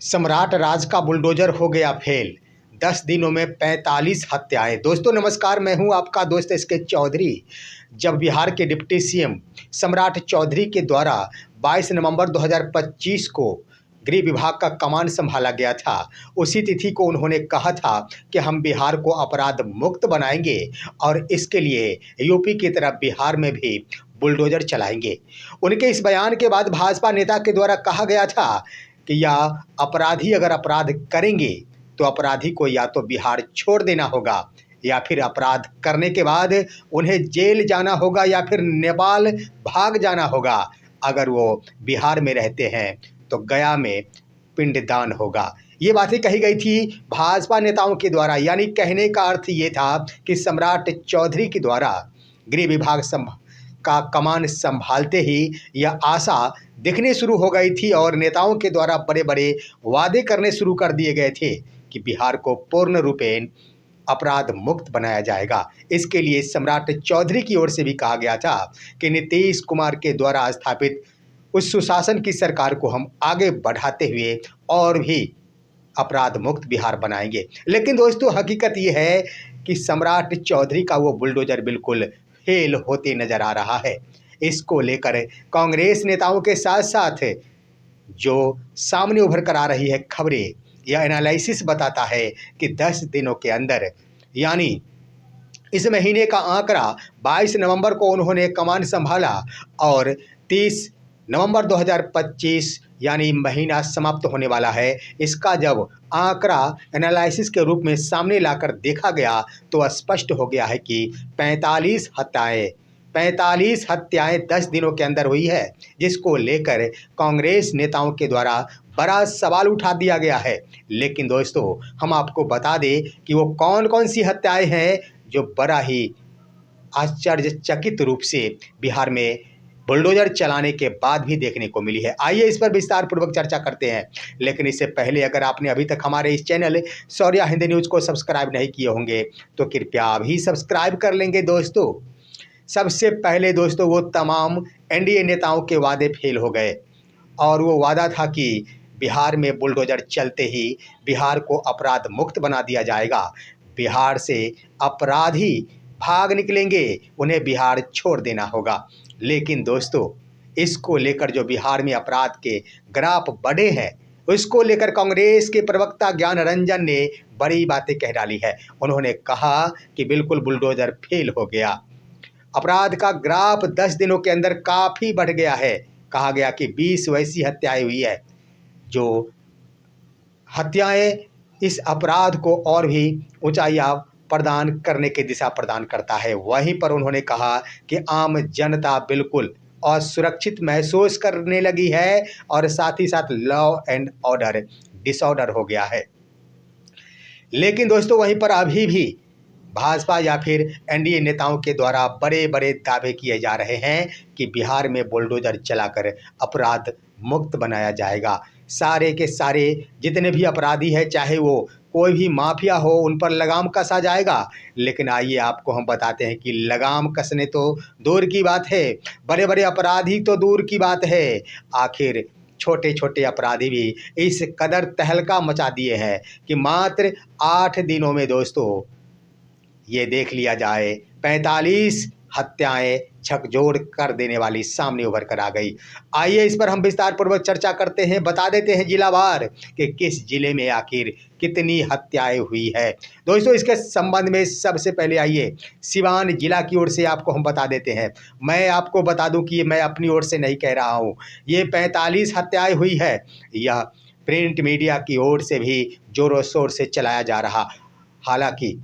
सम्राट राज का बुलडोजर हो गया फेल। 10 दिनों में 45 हत्याएं। दोस्तों नमस्कार, मैं हूं आपका दोस्त एस के चौधरी। जब बिहार के डिप्टी सीएम सम्राट चौधरी के द्वारा 22 नवंबर 2025 को गृह विभाग का कमान संभाला गया था, उसी तिथि को उन्होंने कहा था कि हम बिहार को अपराध मुक्त बनाएंगे और इसके लिए यूपी की तरह बिहार में भी बुलडोजर चलाएंगे। उनके इस बयान के बाद भाजपा नेता के द्वारा कहा गया था कि या अपराधी अगर अपराध करेंगे तो अपराधी को या तो बिहार छोड़ देना होगा या फिर अपराध करने के बाद उन्हें जेल जाना होगा या फिर नेपाल भाग जाना होगा। अगर वो बिहार में रहते हैं तो गया में पिंडदान होगा। ये बातें कही गई थी भाजपा नेताओं के द्वारा। यानी कहने का अर्थ ये था कि सम्राट चौधरी के द्वारा गृह विभाग का कमान संभालते ही यह आशा दिखनी शुरू हो गई थी और नेताओं के द्वारा बड़े बड़े वादे करने शुरू कर दिए गए थे कि बिहार को पूर्ण रूपेण अपराध मुक्त बनाया जाएगा। इसके लिए सम्राट चौधरी की ओर से भी कहा गया था कि नीतीश कुमार के द्वारा स्थापित उस सुशासन की सरकार को हम आगे बढ़ाते हुए और भी अपराध मुक्त बिहार बनाएंगे। लेकिन दोस्तों हकीकत ये है कि सम्राट चौधरी का वो बुलडोजर बिल्कुल फेल होते नजर आ रहा है। इसको लेकर कांग्रेस नेताओं के साथ साथ जो सामने उभर कर आ रही है खबरें या एनालिसिस बताता है कि 10 दिनों के अंदर, यानी इस महीने का आंकड़ा 22 नवंबर को उन्होंने कमान संभाला और 30 नवंबर 2025 यानी महीना समाप्त होने वाला है। इसका जब आंकड़ा एनालिसिस के रूप में सामने लाकर देखा गया तो स्पष्ट हो गया है कि 45 हत्याएं 10 दिनों के अंदर हुई है, जिसको लेकर कांग्रेस नेताओं के द्वारा बड़ा सवाल उठा दिया गया है। लेकिन दोस्तों हम आपको बता दें कि वो कौन कौन सी हत्याएं हैं जो बड़ा ही आश्चर्यचकित रूप से बिहार में बुलडोजर चलाने के बाद भी देखने को मिली है। आइए इस पर विस्तार पूर्वक चर्चा करते हैं। लेकिन इससे पहले अगर आपने अभी तक हमारे इस चैनल शौर्या हिंदी न्यूज़ को सब्सक्राइब नहीं किए होंगे तो कृपया अभी सब्सक्राइब कर लेंगे। दोस्तों सबसे पहले दोस्तों वो तमाम एनडीए नेताओं के वादे फेल हो गए और वो वादा था कि बिहार में बुलडोजर चलते ही बिहार को अपराध मुक्त बना दिया जाएगा, बिहार से अपराधी भाग निकलेंगे, उन्हें बिहार छोड़ देना होगा। लेकिन दोस्तों इसको लेकर जो बिहार में अपराध के ग्राफ बढ़े हैं उसको लेकर कांग्रेस के प्रवक्ता ज्ञान रंजन ने बड़ी बातें कह डाली है। उन्होंने कहा कि बिल्कुल बुलडोजर फेल हो गया, अपराध का ग्राफ 10 दिनों के अंदर काफ़ी बढ़ गया है। कहा गया कि 20 वैसी हत्याएं हुई है जो हत्याएं इस अपराध को और भी ऊंचाइयां प्रदान करने की दिशा प्रदान करता है। वहीं पर उन्होंने कहा कि आम जनता बिल्कुल असुरक्षित महसूस करने लगी है और साथ ही साथ लॉ एंड ऑर्डर डिसऑर्डर हो गया है। लेकिन दोस्तों वहीं पर अभी भी भाजपा या फिर एनडीए नेताओं के द्वारा बड़े बड़े दावे किए जा रहे हैं कि बिहार में बुलडोजर चलाकर अपराध मुक्त बनाया जाएगा। सारे के सारे जितने भी अपराधी हैं, चाहे वो कोई भी माफिया हो, उन पर लगाम कसा जाएगा। लेकिन आइए आपको हम बताते हैं कि लगाम कसने तो दूर की बात है, बड़े बड़े अपराधी तो दूर की बात है, आखिर छोटे छोटे अपराधी भी इस कदर तहलका मचा दिए हैं कि मात्र 8 दिनों में दोस्तों ये देख लिया जाए 45 हत्याएं झकझोर कर देने वाली सामने उभर कर आ गई। आइए इस पर हम विस्तार पूर्वक चर्चा करते हैं, बता देते हैं जिलावार कि किस जिले में आखिर कितनी हत्याएं हुई है। दोस्तों इसके संबंध में सबसे पहले आइए सिवान जिला की ओर से आपको हम बता देते हैं। मैं आपको बता दूं कि ये मैं अपनी ओर से नहीं कह रहा हूँ, ये 45 हत्याएं हुई है यह प्रिंट मीडिया की ओर से भी जोरों शोर से चलाया जा रहा। हालांकि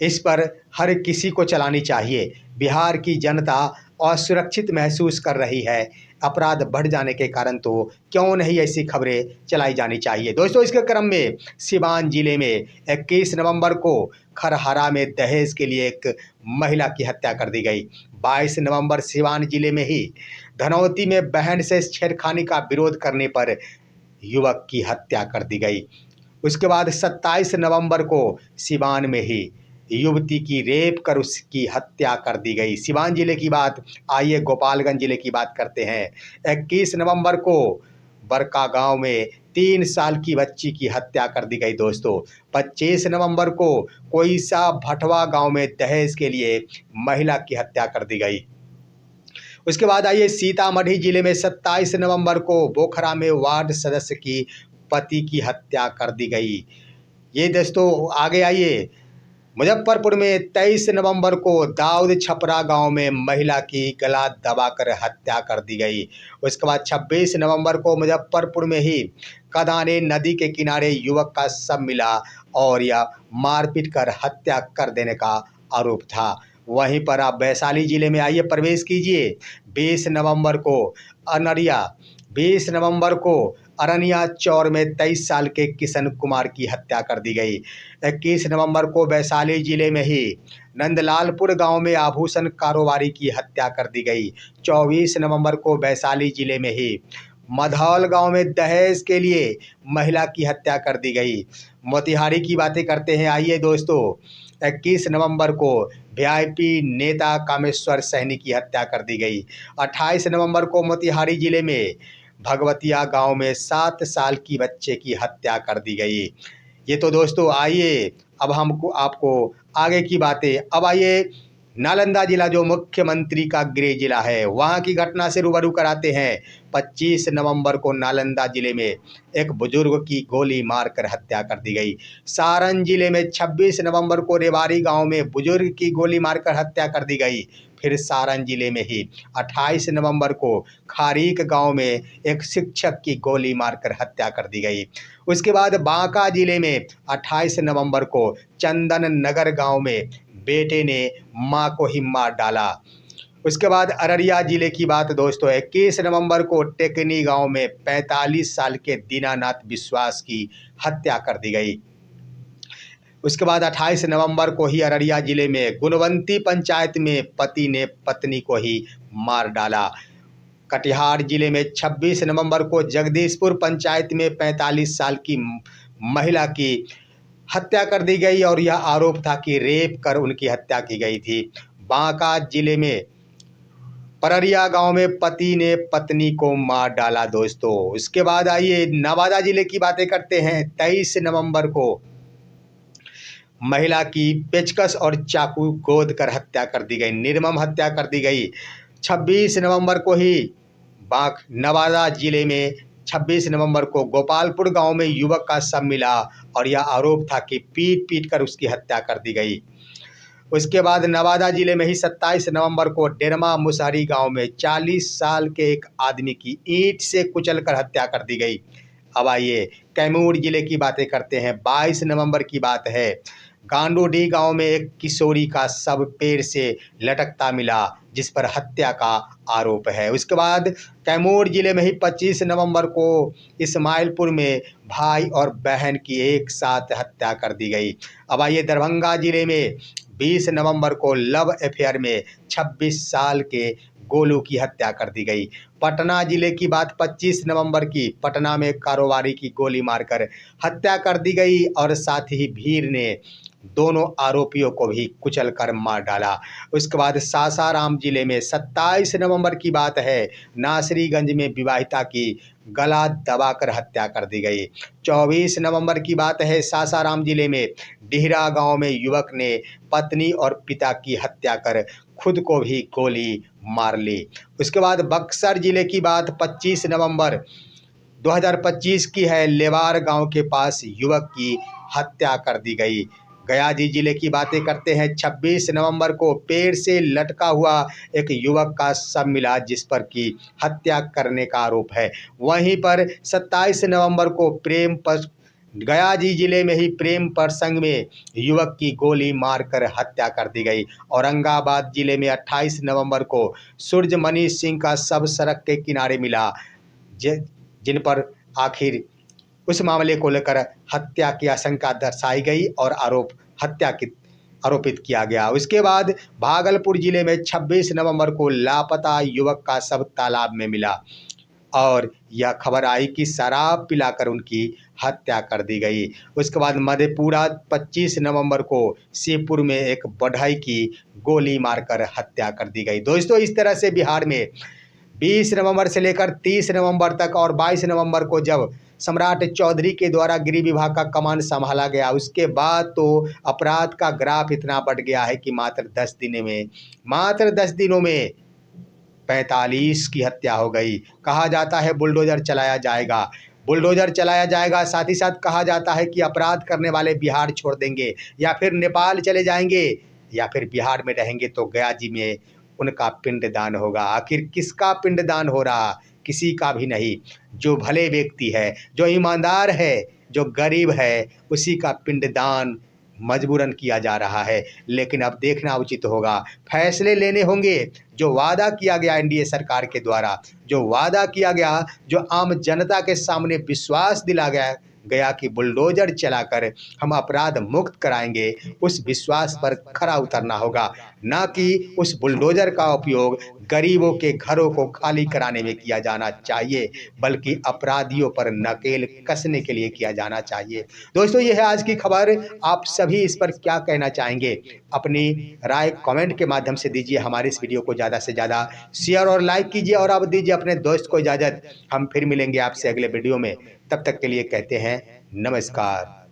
इस पर हर किसी को चलानी चाहिए। बिहार की जनता असुरक्षित महसूस कर रही है, अपराध बढ़ जाने के कारण तो क्यों नहीं ऐसी खबरें चलाई जानी चाहिए। दोस्तों इसके क्रम में सिवान जिले में 21 नवंबर को खरहरा में दहेज के लिए एक महिला की हत्या कर दी गई। 22 नवंबर सिवान जिले में ही धनौती में बहन से छेड़खानी का विरोध करने पर युवक की हत्या कर दी गई। उसके बाद 27 नवंबर को सिवान में ही युवती की रेप कर उसकी हत्या कर दी गई। सिवान जिले की बात, आइए गोपालगंज जिले की बात करते हैं। 21 नवंबर को बरका गांव में 3 साल की बच्ची की हत्या कर दी गई दोस्तों। 25 नवंबर को कोईसा भटवा गांव में दहेज के लिए महिला की हत्या कर दी गई। उसके बाद आइए सीतामढ़ी जिले में 27 नवंबर को बोखरा में वार्ड सदस्य की पति की हत्या कर दी गई। ये दोस्तों आगे आइए, मुजफ्फरपुर में 23 नवंबर को दाऊद छपरा गांव में महिला की गला दबाकर हत्या कर दी गई। उसके बाद 26 नवंबर को मुजफ्फरपुर में ही कदाने नदी के किनारे युवक का शव मिला और यह मारपीट कर हत्या कर देने का आरोप था। वहीं पर आप वैशाली जिले में आइए प्रवेश कीजिए। 20 नवंबर को अनरिया 20 नवंबर को अरनिया चौर में 23 साल के किशन कुमार की हत्या कर दी गई। 21 नवंबर को वैशाली जिले में ही नंदलालपुर गांव में आभूषण कारोबारी की हत्या कर दी गई। 24 नवंबर को वैशाली जिले में ही मधौल गांव में दहेज के लिए महिला की हत्या कर दी गई। मोतिहारी की बातें करते हैं, आइए दोस्तों। 21 नवंबर को वीआईपी नेता कामेश्वर सैनी की हत्या कर दी गई। 28 नवंबर को मोतिहारी जिले में भगवतिया गांव में 7 साल की बच्चे की हत्या कर दी गई। ये तो दोस्तों आइए अब हमको आपको आगे की बातें। अब आइए नालंदा जिला जो मुख्यमंत्री का गृह जिला है वहाँ की घटना से रूबरू कराते हैं। 25 नवंबर को नालंदा जिले में एक बुजुर्ग की गोली मारकर हत्या कर दी गई। सारण जिले में 26 नवंबर को रेवाड़ी गांव में बुजुर्ग की गोली मारकर हत्या कर दी गई। फिर सारण जिले में ही 28 नवंबर को खारीक गांव में एक शिक्षक की गोली मारकर हत्या कर दी गई। उसके बाद बांका जिले में 28 नवंबर को चंदन नगर गांव में बेटे ने मां को ही मार डाला। उसके बाद अररिया जिले की बात दोस्तों, 21 नवंबर को टेकनी गांव में 45 साल के दीनानाथ विश्वास की हत्या कर दी गई। उसके बाद 28 नवंबर को ही अररिया जिले में गुणवंती पंचायत में पति ने पत्नी को ही मार डाला। कटिहार जिले में 26 नवंबर को जगदीशपुर पंचायत में 45 साल की महिला की हत्या कर दी गई और यह आरोप था कि रेप कर उनकी हत्या की गई थी। बांका जिले में पररिया गांव में पति ने पत्नी को मार डाला दोस्तों। उसके बाद आइए नवादा जिले की बातें करते हैं। 23 नवंबर को महिला की पेचकस और चाकू गोद कर हत्या कर दी गई, निर्मम हत्या कर दी गई। 26 नवंबर को ही नवादा जिले में 26 नवंबर को गोपालपुर गांव में युवक का शव मिला और यह आरोप था कि पीट कर उसकी हत्या कर दी गई। उसके बाद नवादा जिले में ही 27 नवंबर को डेरमा मुसहरी गांव में 40 साल के एक आदमी की ईंट से कुचलकर हत्या कर दी गई। अब आइए कैमूर जिले की बातें करते हैं। 22 नवंबर की बात है, गांडूडी गांव में एक किशोरी का शव पेड़ से लटकता मिला जिस पर हत्या का आरोप है। उसके बाद कैमूर जिले में ही 25 नवंबर को इस्माइलपुर में भाई और बहन की एक साथ हत्या कर दी गई। अब आइए दरभंगा जिले में 20 नवंबर को लव अफेयर में 26 साल के गोलू की हत्या कर दी गई। पटना जिले की बात 25 नवंबर की, पटना में कारोबारी की गोली मारकर हत्या कर दी गई और साथ ही भीड़ ने दोनों आरोपियों को भी कुचल कर मार डाला। उसके बाद सासाराम जिले में 27 नवंबर की बात है, नासरीगंज में विवाहिता की गला दबाकर हत्या कर दी गई। 24 नवंबर की बात है, सासाराम जिले में डिहरा गांव में युवक ने पत्नी और पिता की हत्या कर खुद को भी गोली मार ली। उसके बाद बक्सर जिले की बात 25 नवंबर 2025 की है, लेवार गांव के पास युवक की हत्या कर दी गई। गया जिले की बातें करते हैं। 26 नवंबर को पेड़ से लटका हुआ एक युवक का शव मिला जिस पर की हत्या करने का आरोप है। वहीं पर 27 नवंबर को गया जिले में ही प्रेम प्रसंग में युवक की गोली मारकर हत्या कर दी गई। औरंगाबाद जिले में 28 नवंबर को सूरजमणि सिंह का शव सड़क के किनारे मिला जिन पर आखिर उस मामले को लेकर हत्या की आशंका दर्शाई गई और आरोपित किया गया। उसके बाद भागलपुर जिले में 26 नवंबर को लापता युवक का शव तालाब में मिला और यह खबर आई कि शराब पिलाकर उनकी हत्या कर दी गई। उसके बाद मधेपुरा 25 नवंबर को शिवपुर में एक बढ़ई की गोली मारकर हत्या कर दी गई। दोस्तों इस तरह से बिहार में 20 नवंबर से लेकर 30 नवंबर तक और 22 नवंबर को जब सम्राट चौधरी के द्वारा गृह विभाग का कमान संभाला गया, उसके बाद तो अपराध का ग्राफ इतना बढ़ गया है कि मात्र 10 दिनों में 45 की हत्या हो गई। कहा जाता है बुलडोजर चलाया जाएगा, साथ ही साथ कहा जाता है कि अपराध करने वाले बिहार छोड़ देंगे या फिर नेपाल चले जाएंगे या फिर बिहार में रहेंगे तो गया जी में उनका पिंडदान होगा। आखिर किसका पिंडदान हो रहा? किसी का भी नहीं। जो भले व्यक्ति है, जो ईमानदार है, जो गरीब है, उसी का पिंडदान मजबूरन किया जा रहा है। लेकिन अब देखना उचित होगा, फैसले लेने होंगे। जो वादा किया गया एनडीए सरकार के द्वारा, जो वादा किया गया, जो आम जनता के सामने विश्वास दिला गया कि बुलडोजर चलाकर हम अपराध मुक्त कराएंगे, उस विश्वास पर खरा उतरना होगा, ना कि उस बुलडोजर का उपयोग गरीबों के घरों को खाली कराने में किया जाना चाहिए, बल्कि अपराधियों पर नकेल कसने के लिए किया जाना चाहिए। दोस्तों, ये है आज की खबर। आप सभी इस पर क्या कहना चाहेंगे? अपनी राय कमेंट के माध्यम से दीजिए। हमारे इस वीडियो को ज़्यादा से ज़्यादा शेयर और लाइक कीजिए और अब दीजिए अपने दोस्त को इजाज़त। हम फिर मिलेंगे आपसे अगले वीडियो में। तब तक के लिए कहते हैं नमस्कार।